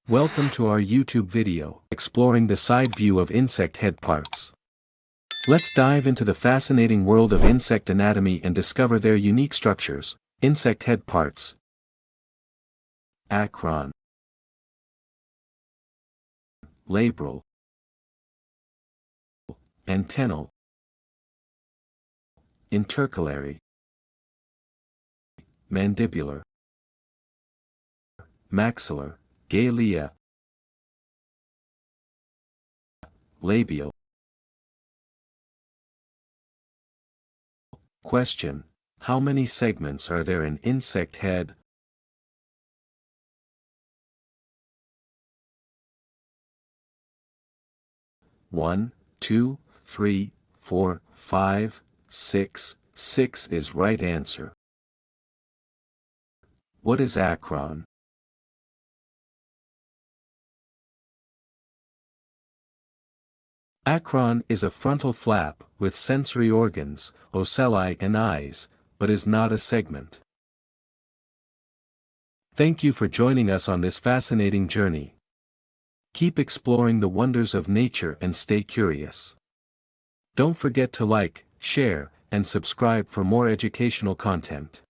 Welcome to our YouTube video, exploring the side view of insect head parts. Let's dive into the fascinating world of insect anatomy and discover their unique structures. Insect head parts. Acron. Labral. Antennal. Intercalary. Mandibular. Maxillar. Galea. Labial. Question: how many segments are there in insect head? One, 2, 3, 4, 5, 6. 6 is right answer. What is acron? Acron is a frontal flap with sensory organs, ocelli and eyes, but is not a segment. Thank you for joining us on this fascinating journey. Keep exploring the wonders of nature and stay curious. Don't forget to like, share, and subscribe for more educational content.